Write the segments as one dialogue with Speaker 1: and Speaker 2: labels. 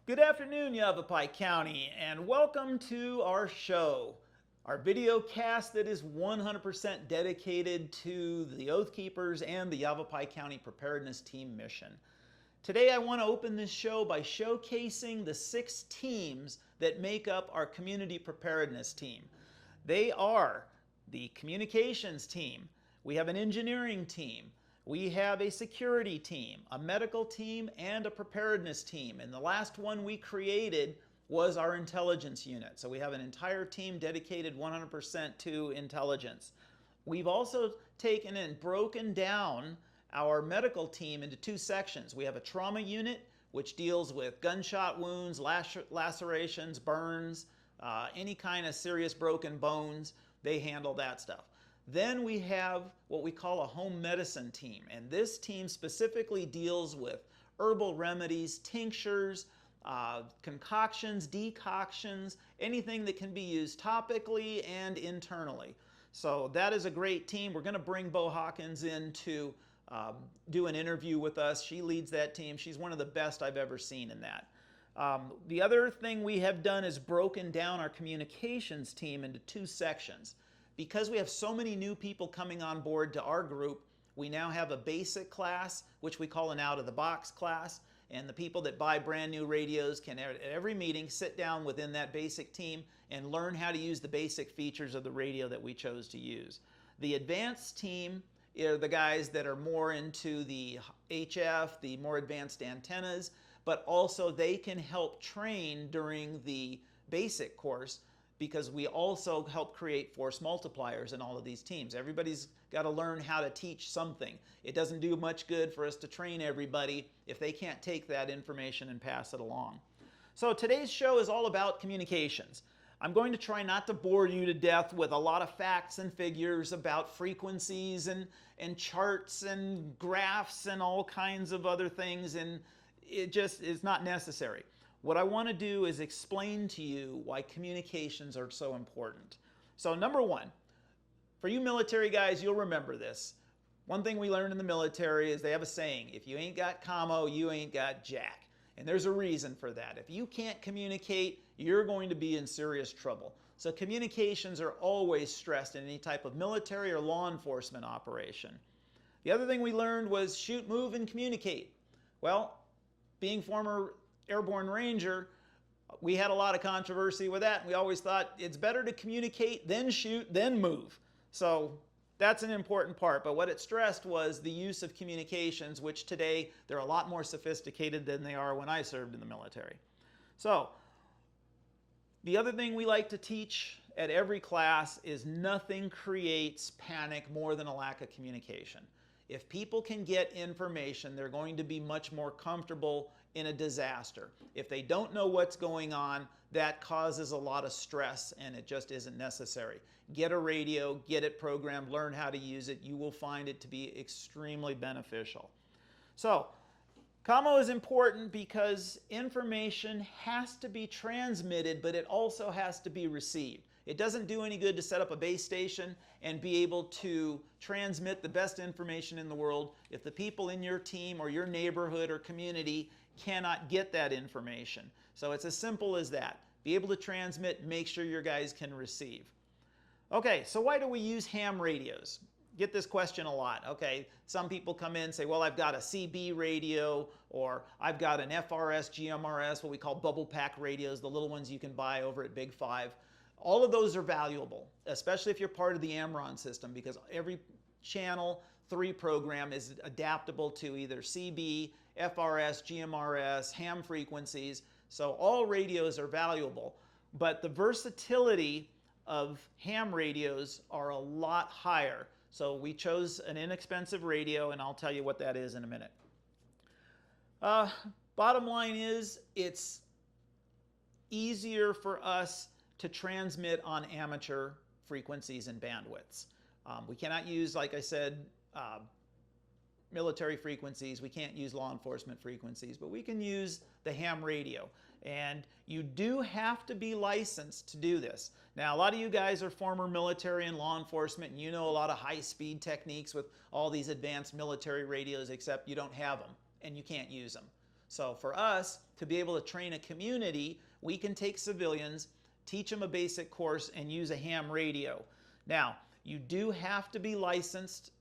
Speaker 1: Good afternoon, Yavapai County, and welcome to our show, our video cast that is 100% dedicated to the Oath Keepers and the Yavapai County Preparedness Team mission. Today I want to open this show by showcasing the 6 teams that make up our community preparedness team. They are the communications team, we have an engineering team, we have a security team, a medical team, and a preparedness team. And the last one we created was our intelligence unit. So we have an entire team dedicated 100% to intelligence. We've also taken and broken down our medical team into 2 sections. We have a trauma unit, which deals with gunshot wounds, lacerations, burns, any kind of serious broken bones. They handle that stuff. Then we have what we call a home medicine team, and this team specifically deals with herbal remedies, tinctures, concoctions, decoctions, anything that can be used topically and internally. So that is a great team. We're going to bring Bo Hawkins in to do an interview with us. She leads that team. She's one of the best I've ever seen in that. The other thing we have done is broken down our communications team into 2 sections. Because we have so many new people coming on board to our group, we now have a basic class, which we call an out-of-the-box class, and the people that buy brand new radios can at every meeting sit down within that basic team and learn how to use the basic features of the radio that we chose to use. The advanced team are the guys that are more into the HF, the more advanced antennas, but also they can help train during the basic course, because we also help create force multipliers in all of these teams. Everybody's got to learn how to teach something. It doesn't do much good for us to train everybody if they can't take that information and pass it along. So today's show is all about communications. I'm going to try not to bore you to death with a lot of facts and figures about frequencies and charts and graphs and all kinds of other things, and it just is not necessary. What I want to do is explain to you why communications are so important. So number 1, for you military guys, you'll remember this. One thing we learned in the military is they have a saying, if you ain't got commo, you ain't got jack. And there's a reason for that. If you can't communicate, you're going to be in serious trouble. So communications are always stressed in any type of military or law enforcement operation. The other thing we learned was shoot, move, and communicate. Well, being former Airborne Ranger, we had a lot of controversy with that. We always thought it's better to communicate, then shoot, then move. So that's an important part. But what it stressed was the use of communications, which today they're a lot more sophisticated than they are when I served in the military. So the other thing we like to teach at every class is nothing creates panic more than a lack of communication. If people can get information, they're going to be much more comfortable in a disaster. If they don't know what's going on, that causes a lot of stress, and it just isn't necessary. Get a radio, get it programmed, learn how to use it. You will find it to be extremely beneficial. So, commo is important because information has to be transmitted, but it also has to be received. It doesn't do any good to set up a base station and be able to transmit the best information in the world if the people in your team or your neighborhood or community cannot get that information. So it's as simple as that. Be able to transmit, make sure your guys can receive. Okay, so why do we use ham radios? Get this question a lot. Okay, some people come in and say, well, I've got a CB radio, or I've got an FRS, GMRS, what we call bubble pack radios, the little ones you can buy over at Big 5. All of those are valuable, especially if you're part of the Amron system, because every channel 3 program is adaptable to either CB, FRS, GMRS, ham frequencies. So all radios are valuable, but the versatility of ham radios are a lot higher. So we chose an inexpensive radio, and I'll tell you what that is in a minute. Bottom line is, it's easier for us to transmit on amateur frequencies and bandwidths. We cannot use, like I said, military frequencies. We can't use law enforcement frequencies, but we can use the ham radio. And you do have to be licensed to do this. Now, a lot of you guys are former military and law enforcement, and you know a lot of high-speed techniques with all these advanced military radios, except you don't have them and you can't use them. So for us to be able to train a community, we can take civilians, teach them a basic course, and use a ham radio. Now, you do have to be licensed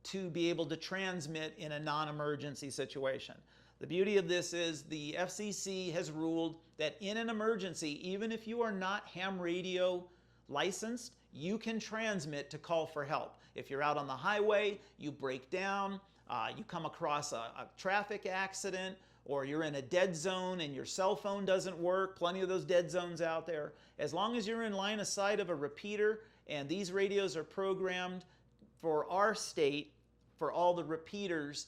Speaker 1: to be able to transmit in a non-emergency situation. The beauty of this is the FCC has ruled that in an emergency, even if you are not ham radio licensed, you can transmit to call for help. If you're out on the highway, you break down, you come across a traffic accident, or you're in a dead zone and your cell phone doesn't work, plenty of those dead zones out there. As long as you're in line of sight of a repeater, and these radios are programmed for our state, for all the repeaters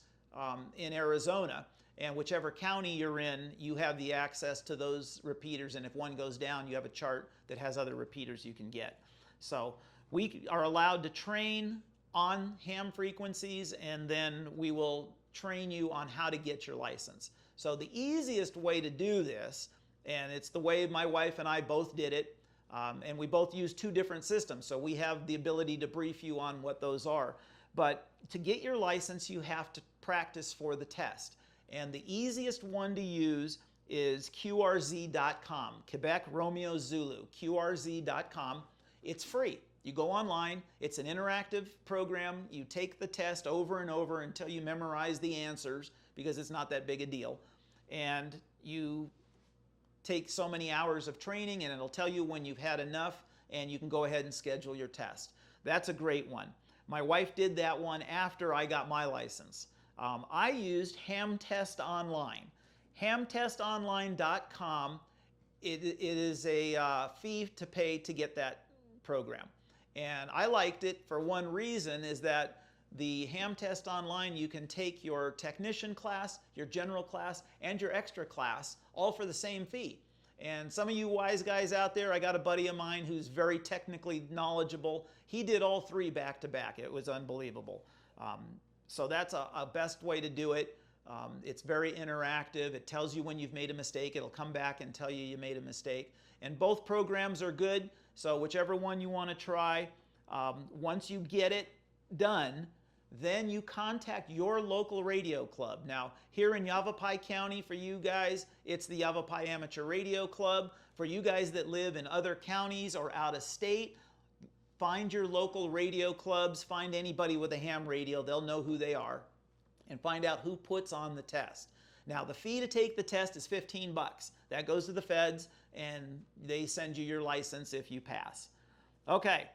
Speaker 1: in Arizona, and whichever county you're in, you have the access to those repeaters, and if one goes down, you have a chart that has other repeaters you can get. So we are allowed to train on ham frequencies, and then we will train you on how to get your license. So the easiest way to do this, and it's the way my wife and I both did it, and we both use two different systems, so we have the ability to brief you on what those are. But to get your license, you have to practice for the test. And the easiest one to use is QRZ.com, Quebec Romeo Zulu, QRZ.com. It's free. You go online, it's an interactive program. You take the test over and over until you memorize the answers, because it's not that big a deal. And you take so many hours of training, and it'll tell you when you've had enough, and you can go ahead and schedule your test. That's a great one. My wife did that one after I got my license. I used Ham Test Online. HamTestOnline.com, it is a fee to pay to get that program. And I liked it for one reason, is that the Ham Test Online, you can take your technician class, your general class, and your extra class, all for the same fee. And some of you wise guys out there, I got a buddy of mine who's very technically knowledgeable. He did all three back to back. It was unbelievable. So that's a best way to do it. It's very interactive. It tells you when you've made a mistake. It'll come back and tell you you made a mistake. And both programs are good, so whichever one you want to try. Once you get it done, then you contact your local radio club. Now, here in Yavapai County, for you guys, it's the Yavapai Amateur Radio Club. For you guys that live in other counties or out of state, find your local radio clubs, find anybody with a ham radio, they'll know who they are, and find out who puts on the test. Now, the fee to take the test is 15 bucks. That goes to the feds, and they send you your license if you pass. Okay,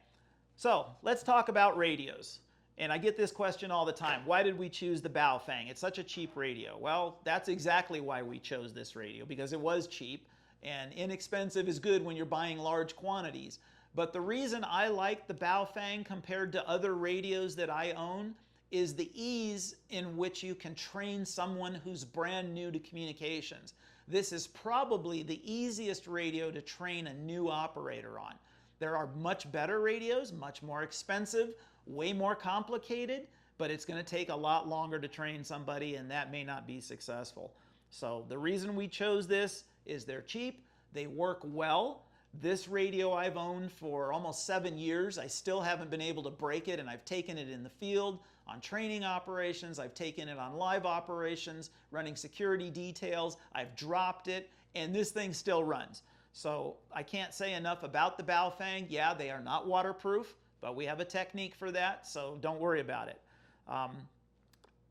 Speaker 1: so let's talk about radios. And I get this question all the time. Why did we choose the Baofeng? It's such a cheap radio. Well, that's exactly why we chose this radio, because it was cheap, and inexpensive is good when you're buying large quantities. But the reason I like the Baofeng compared to other radios that I own is the ease in which you can train someone who's brand new to communications. This is probably the easiest radio to train a new operator on. There are much better radios, much more expensive, way more complicated, but it's going to take a lot longer to train somebody, and that may not be successful. So the reason we chose this is they're cheap, they work well. This radio I've owned for almost 7 years. I still haven't been able to break it, and I've taken it in the field on training operations. I've taken it on live operations, running security details. I've dropped it, and this thing still runs. So I can't say enough about the Baofeng. Yeah, they are not waterproof, but we have a technique for that, so don't worry about it.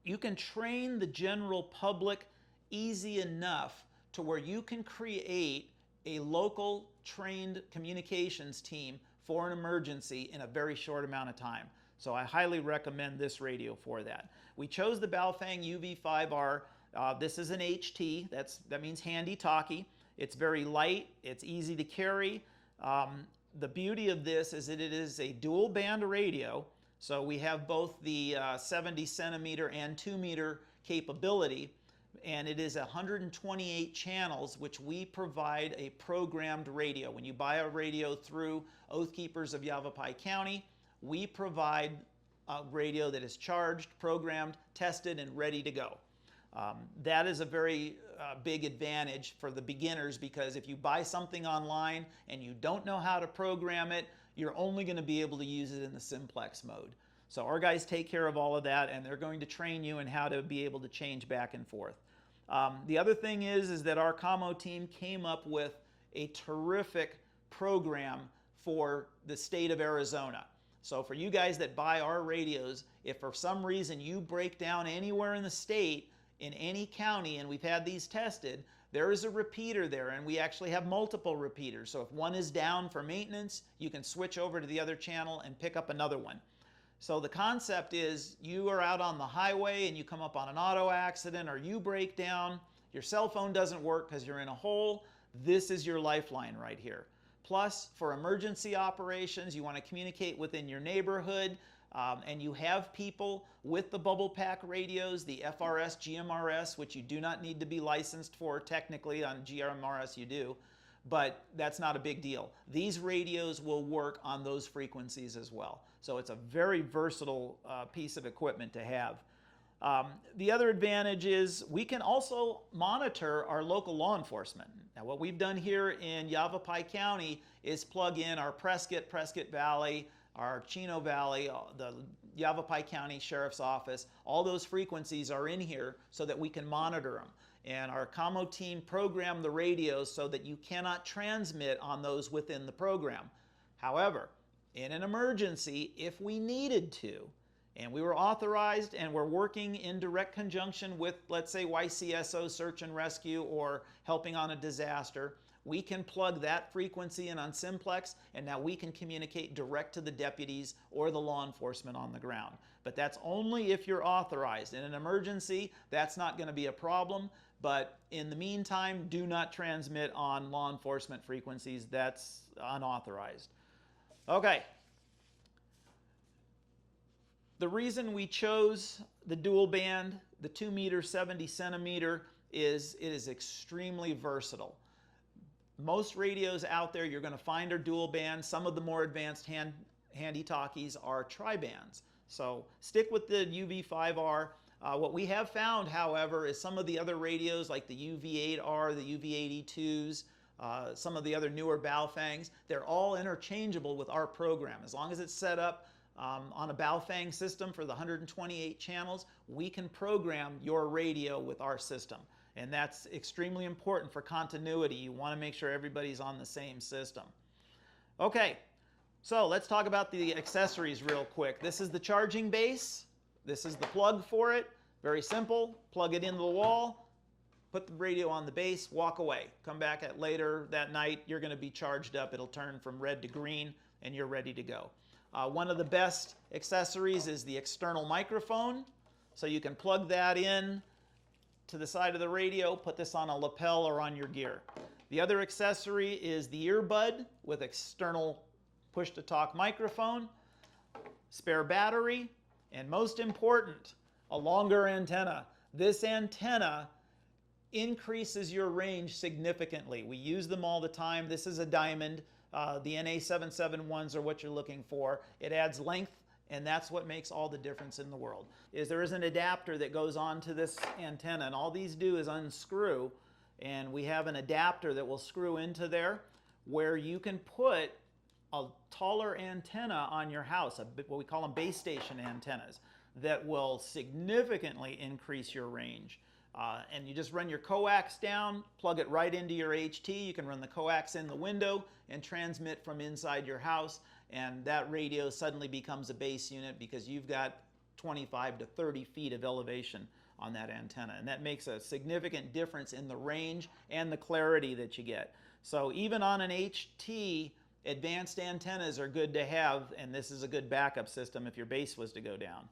Speaker 1: You can train the general public easy enough to where you can create a local trained communications team for an emergency in a very short amount of time. So I highly recommend this radio for that. We chose the Baofeng UV5R. This is an HT. That means handy talkie. It's very light. It's easy to carry. The beauty of this is that it is a dual band radio. So we have both the 70 centimeter and 2 meter capability. And it is 128 channels, which we provide a programmed radio. When you buy a radio through Oath Keepers of Yavapai County, we provide a radio that is charged, programmed, tested, and ready to go. That is a very big advantage for the beginners, because if you buy something online and you don't know how to program it, you're only going to be able to use it in the simplex mode. So our guys take care of all of that, and they're going to train you in how to be able to change back and forth. The other thing is that our commo team came up with a terrific program for the state of Arizona. So for you guys that buy our radios, if for some reason you break down anywhere in the state, in any county, and we've had these tested, there is a repeater there, and we actually have multiple repeaters. So if one is down for maintenance, you can switch over to the other channel and pick up another one. So the concept is you are out on the highway and you come up on an auto accident or you break down, your cell phone doesn't work because you're in a hole, this is your lifeline right here. Plus, for emergency operations, you want to communicate within your neighborhood, and you have people with the bubble pack radios, the FRS, GMRS, which you do not need to be licensed for. Technically, on GMRS you do, but that's not a big deal. These radios will work on those frequencies as well. So it's a very versatile piece of equipment to have. The other advantage is we can also monitor our local law enforcement. Now what we've done here in Yavapai County is plug in our Prescott Valley, our Chino Valley, the Yavapai County Sheriff's Office. All those frequencies are in here so that we can monitor them. And our commo team programmed the radios so that you cannot transmit on those within the program. However, in an emergency, if we needed to, and we were authorized and we're working in direct conjunction with, let's say, YCSO Search and Rescue or helping on a disaster, we can plug that frequency in on simplex, and now we can communicate direct to the deputies or the law enforcement on the ground. But that's only if you're authorized. In an emergency, that's not going to be a problem, but in the meantime, do not transmit on law enforcement frequencies. That's unauthorized. Okay. The reason we chose the dual band, the 2 meter, 70 centimeter, is it is extremely versatile. Most radios out there you're going to find are dual band. Some of the more advanced handy talkies are tri-bands. So stick with the UV5R. What we have found, however, is some of the other radios like the UV8R, the UV82s, some of the other newer Baofangs, they're all interchangeable with our program. As long as it's set up on a Baofeng system for the 128 channels, we can program your radio with our system. And that's extremely important for continuity. You want to make sure everybody's on the same system. Okay, so let's talk about the accessories real quick. This is the charging base. This is the plug for it. Very simple. Plug it into the wall, put the radio on the base, walk away. Come back at later that night, you're going to be charged up. It'll turn from red to green, and you're ready to go. One of the best accessories is the external microphone. So you can plug that in to the side of the radio, put this on a lapel or on your gear. The other accessory is the earbud with external push-to-talk microphone, spare battery, and most important, a longer antenna. This antenna increases your range significantly. We use them all the time. This is a diamond. The NA771s are what you're looking for. It adds length, and that's what makes all the difference in the world. There is an adapter that goes onto this antenna, and all these do is unscrew, and we have an adapter that will screw into there where you can put a taller antenna on your house, what we call them base station antennas, that will significantly increase your range. And you just run your coax down, plug it right into your HT. You can run the coax in the window and transmit from inside your house, and that radio suddenly becomes a base unit because you've got 25 to 30 feet of elevation on that antenna, and that makes a significant difference in the range and the clarity that you get. So even on an HT, advanced antennas are good to have, and this is a good backup system if your base was to go down.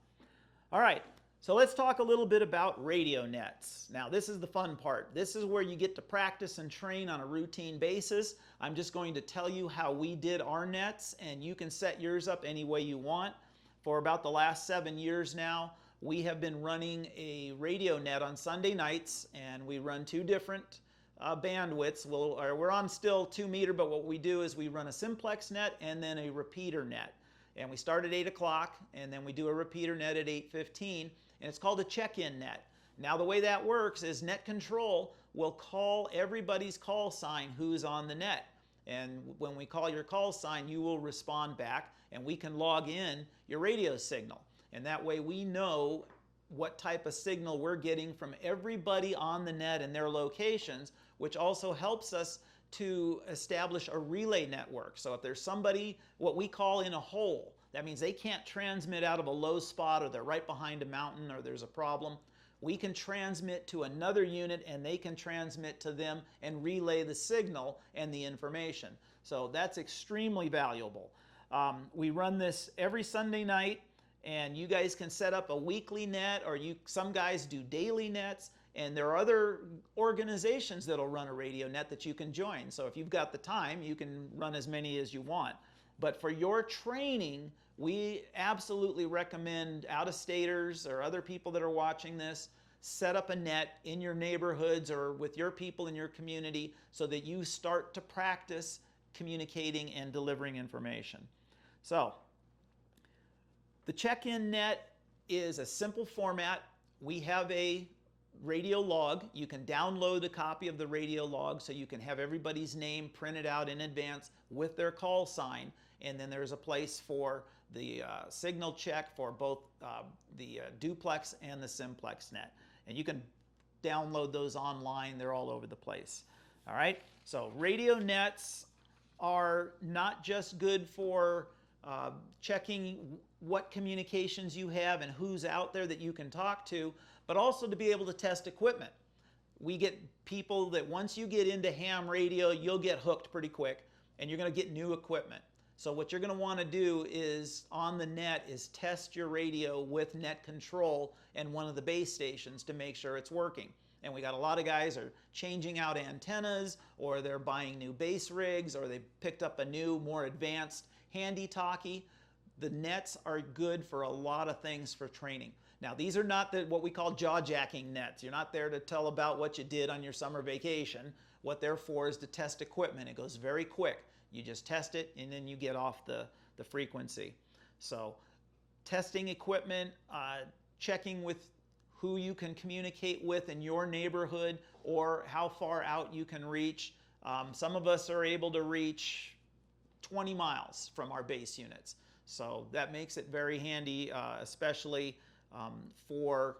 Speaker 1: All right. So let's talk a little bit about radio nets. Now this is the fun part. This is where you get to practice and train on a routine basis. I'm just going to tell you how we did our nets, and you can set yours up any way you want. For about the last 7 years now, we have been running a radio net on Sunday nights, and we run two different bandwidths. We're on still 2 meter, but what we do is we run a simplex net and then a repeater net. And we start at 8 o'clock, and then we do a repeater net at 8:15. And it's called a check-in net. Now the way that works is net control will call everybody's call sign who's on the net. And when we call your call sign, you will respond back, and we can log in your radio signal. And that way we know what type of signal we're getting from everybody on the net and their locations, which also helps us to establish a relay network. So if there's somebody, what we call in a hole, that means they can't transmit out of a low spot, or they're right behind a mountain, or there's a problem, we can transmit to another unit and they can transmit to them and relay the signal and the information. So that's extremely valuable. We run this every Sunday night, and you guys can set up a weekly net, or some guys do daily nets, and there are other organizations that'll run a radio net that you can join. So if you've got the time, you can run as many as you want. But for your training, we absolutely recommend out-of-staters or other people that are watching this, set up a net in your neighborhoods or with your people in your community so that you start to practice communicating and delivering information. So the check-in net is a simple format. We have a radio log. You can download a copy of the radio log so you can have everybody's name printed out in advance with their call sign. And then there's a place for the signal check for both the duplex and the simplex net. And you can download those online. They're all over the place. All right? So radio nets are not just good for checking what communications you have and who's out there that you can talk to, but also to be able to test equipment. We get people that once you get into ham radio, you'll get hooked pretty quick, and you're going to get new equipment. So what you're going to want to do is, on the net, is test your radio with net control and one of the base stations to make sure it's working. And we got a lot of guys are changing out antennas, or they're buying new base rigs, or they picked up a new, more advanced handy-talkie. The nets are good for a lot of things for training. Now, these are not what we call jaw-jacking nets. You're not there to tell about what you did on your summer vacation. What they're for is to test equipment. It goes very quick. You just test it, and then you get off the frequency. So testing equipment, checking with who you can communicate with in your neighborhood, or how far out you can reach. Some of us are able to reach 20 miles from our base units. So that makes it very handy, especially for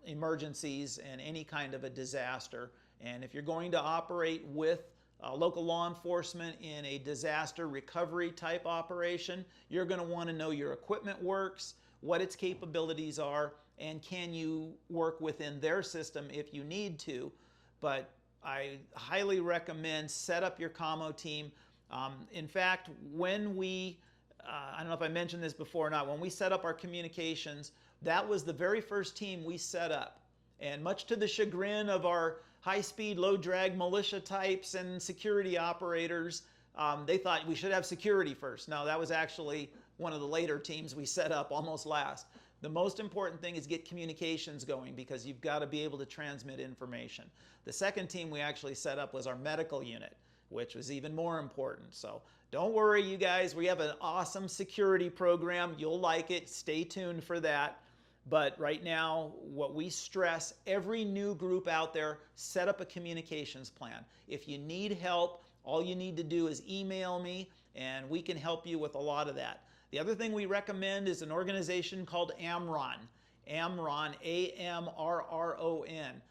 Speaker 1: emergencies and any kind of a disaster. And if you're going to operate with local law enforcement in a disaster recovery type operation, you're going to want to know your equipment works, what its capabilities are, and can you work within their system if you need to. But I highly recommend set up your commo team. In fact, when we, I don't know if I mentioned this before or not, when we set up our communications, that was the very first team we set up. And much to the chagrin of our high-speed, low-drag militia types and security operators, they thought we should have security first. No, that was actually one of the later teams we set up, almost last. The most important thing is get communications going, because you've got to be able to transmit information. The second team we actually set up was our medical unit, which was even more important. So don't worry, you guys, we have an awesome security program. You'll like it. Stay tuned for that. But right now, what we stress, every new group out there, set up a communications plan. If you need help, all you need to do is email me, and we can help you with a lot of that. The other thing we recommend is an organization called AMRRON. AMRRON, A-M-R-R-O-N.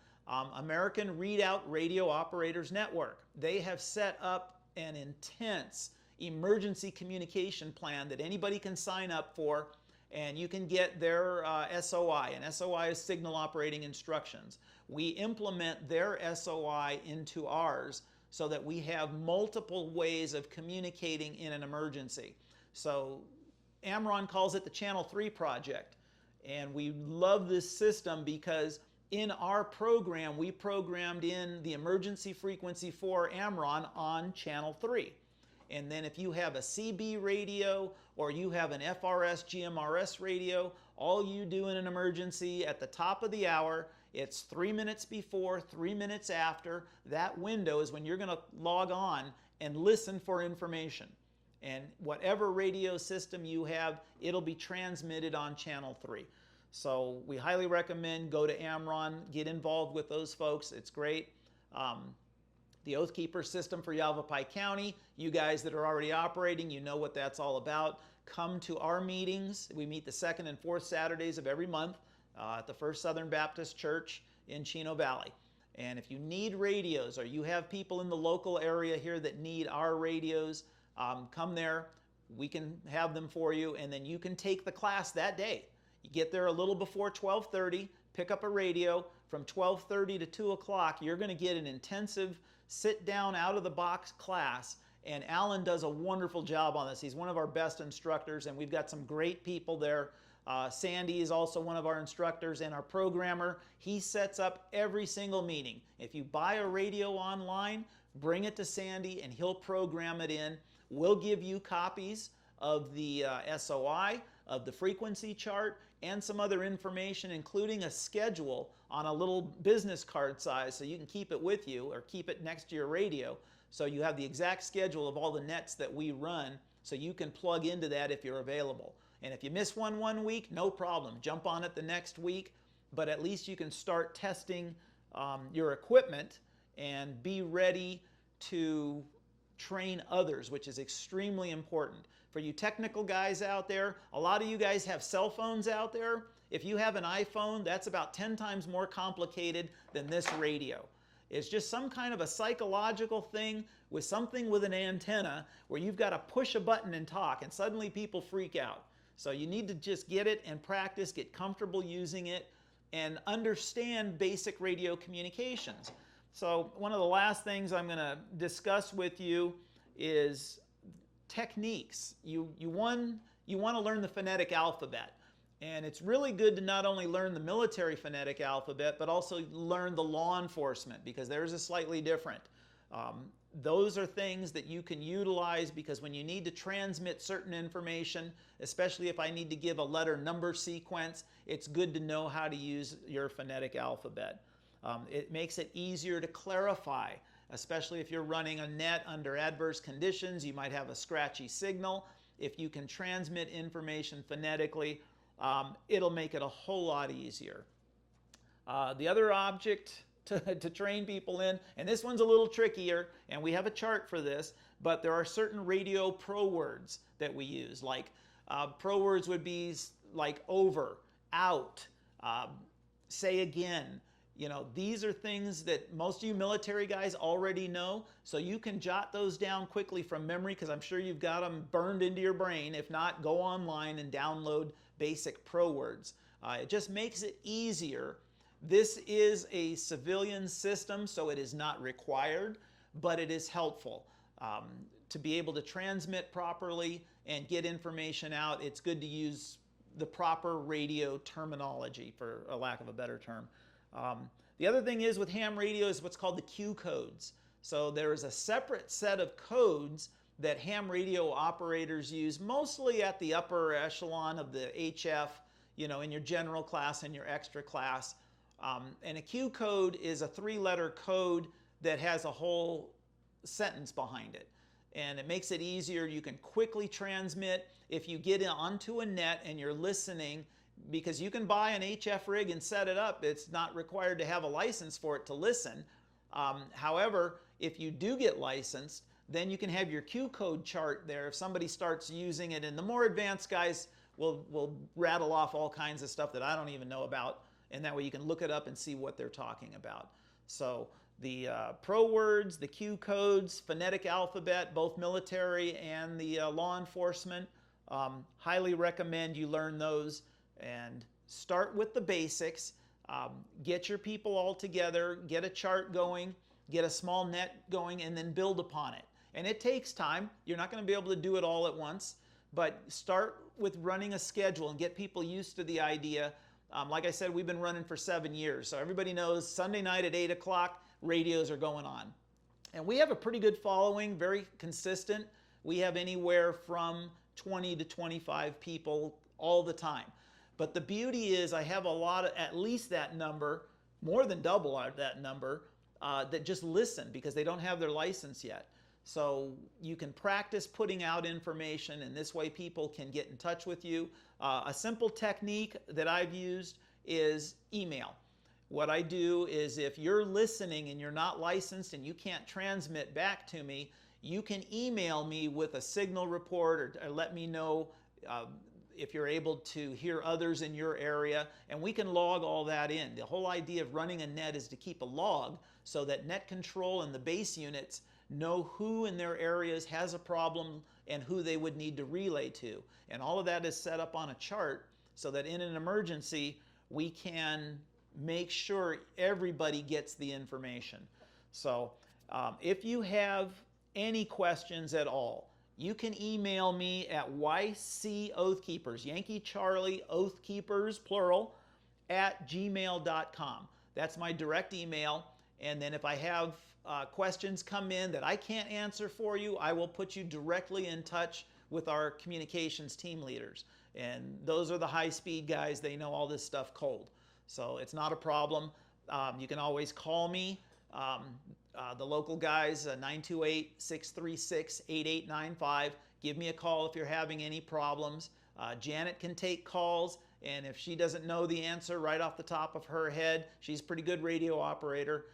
Speaker 1: American Readout Radio Operators Network. They have set up an intense emergency communication plan that anybody can sign up for, and you can get their SOI, and SOI is Signal Operating Instructions. We implement their SOI into ours so that we have multiple ways of communicating in an emergency. So AMRRON calls it the Channel 3 Project, and we love this system because in our program, we programmed in the emergency frequency for AMRRON on Channel 3. And then if you have a CB radio or you have an FRS, GMRS radio, all you do in an emergency at the top of the hour, it's 3 minutes before, 3 minutes after. That window is when you're going to log on and listen for information. And whatever radio system you have, it'll be transmitted on Channel 3. So we highly recommend go to AMRRON, get involved with those folks. It's great. The Oath Keeper system for Yavapai County, you guys that are already operating, you know what that's all about. Come to our meetings. We meet the second and fourth Saturdays of every month. at the First Southern Baptist Church in Chino Valley. And if you need radios, or you have people in the local area here that need our radios, come there. We can have them for you, and then you can take the class that day. You get there a little before 12:30, pick up a radio. From 12:30 to 2 o'clock, you're going to get an intensive sit-down, out-of-the-box class, and Alan does a wonderful job on this. He's one of our best instructors, and we've got some great people there. Sandy is also one of our instructors, and our programmer. He sets up every single meeting. If you buy a radio online, bring it to Sandy, and he'll program it in. We'll give you copies of the SOI, of the frequency chart, and some other information, including a schedule on a little business card size so you can keep it with you or keep it next to your radio. So you have the exact schedule of all the nets that we run, so you can plug into that if you're available. And if you miss one week, no problem. Jump on it the next week, but at least you can start testing your equipment and be ready to train others, which is extremely important. For you technical guys out there, a lot of you guys have cell phones out there. If you have an iPhone, that's about 10 times more complicated than this radio. It's just some kind of a psychological thing with something with an antenna where you've got to push a button and talk, and suddenly people freak out. So you need to just get it and practice, get comfortable using it, and understand basic radio communications. So one of the last things I'm going to discuss with you is techniques. You want to learn the phonetic alphabet. And it's really good to not only learn the military phonetic alphabet, but also learn the law enforcement, because theirs is slightly different. Those are things that you can utilize, because when you need to transmit certain information, especially if I need to give a letter number sequence, it's good to know how to use your phonetic alphabet. It makes it easier to clarify, especially if you're running a net under adverse conditions. You might have a scratchy signal. If you can transmit information phonetically, it'll make it a whole lot easier. The other object to train people in, and this one's a little trickier, and we have a chart for this, but there are certain radio pro words that we use. Like pro words would be like over, out, say again. You know, these are things that most of you military guys already know, so you can jot those down quickly from memory, because I'm sure you've got them burned into your brain. If not, go online and download basic pro words. It just makes it easier. This is a civilian system, so it is not required, but it is helpful. To be able to transmit properly and get information out, it's good to use the proper radio terminology, for a lack of a better term. The other thing is with ham radio is what's called the Q codes. So there is a separate set of codes that ham radio operators use, mostly at the upper echelon of the HF, you know, in your general class and your extra class. And a Q code is a 3-letter code that has a whole sentence behind it. And it makes it easier. You can quickly transmit if you get onto a net and you're listening, because you can buy an HF rig and set it up. It's not required to have a license for it to listen. However, if you do get licensed, then you can have your Q code chart there if somebody starts using it. And the more advanced guys will rattle off all kinds of stuff that I don't even know about. And that way you can look it up and see what they're talking about. So the pro words, the Q codes, phonetic alphabet, both military and the law enforcement, highly recommend you learn those and start with the basics. Get your people all together, get a chart going, get a small net going, and then build upon it. And it takes time. You're not going to be able to do it all at once, but start with running a schedule and get people used to the idea. Like I said, we've been running for 7 years, so everybody knows Sunday night at 8 o'clock, radios are going on. And we have a pretty good following, very consistent. We have anywhere from 20 to 25 people all the time. But the beauty is I have a lot of, at least that number, more than double that number, that just listen because they don't have their license yet. So you can practice putting out information, and this way people can get in touch with you. A simple technique that I've used is email. What I do is if you're listening and you're not licensed and you can't transmit back to me, you can email me with a signal report or let me know if you're able to hear others in your area, and we can log all that in. The whole idea of running a net is to keep a log so that net control and the base units know who in their areas has a problem and who they would need to relay to. And all of that is set up on a chart so that in an emergency, we can make sure everybody gets the information. So if you have any questions at all, you can email me at YCOathkeepers, Yankee Charlie Oathkeepers, plural, @gmail.com. That's my direct email. And then if I have questions come in that I can't answer for you, I will put you directly in touch with our communications team leaders. And those are the high-speed guys. They know all this stuff cold. So it's not a problem. You can always call me. The local guys, 928-636-8895. Give me a call if you're having any problems. Janet can take calls, and if she doesn't know the answer right off the top of her head, she's a pretty good radio operator.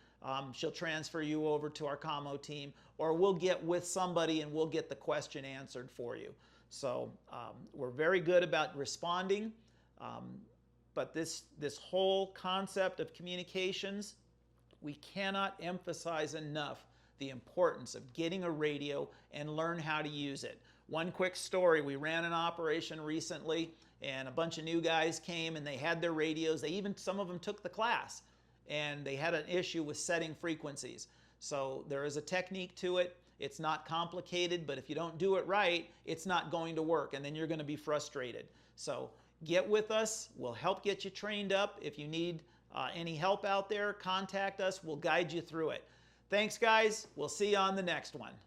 Speaker 1: She'll transfer you over to our commo team, or we'll get with somebody and we'll get the question answered for you. So we're very good about responding, but this whole concept of communications, we cannot emphasize enough the importance of getting a radio and learn how to use it. One quick story, we ran an operation recently and a bunch of new guys came and they had their radios. Some of them took the class and they had an issue with setting frequencies. So there is a technique to it. It's not complicated, but if you don't do it right, it's not going to work and then you're going to be frustrated. So get with us. We'll help get you trained up. If you need any help out there, contact us. We'll guide you through it. Thanks, guys. We'll see you on the next one.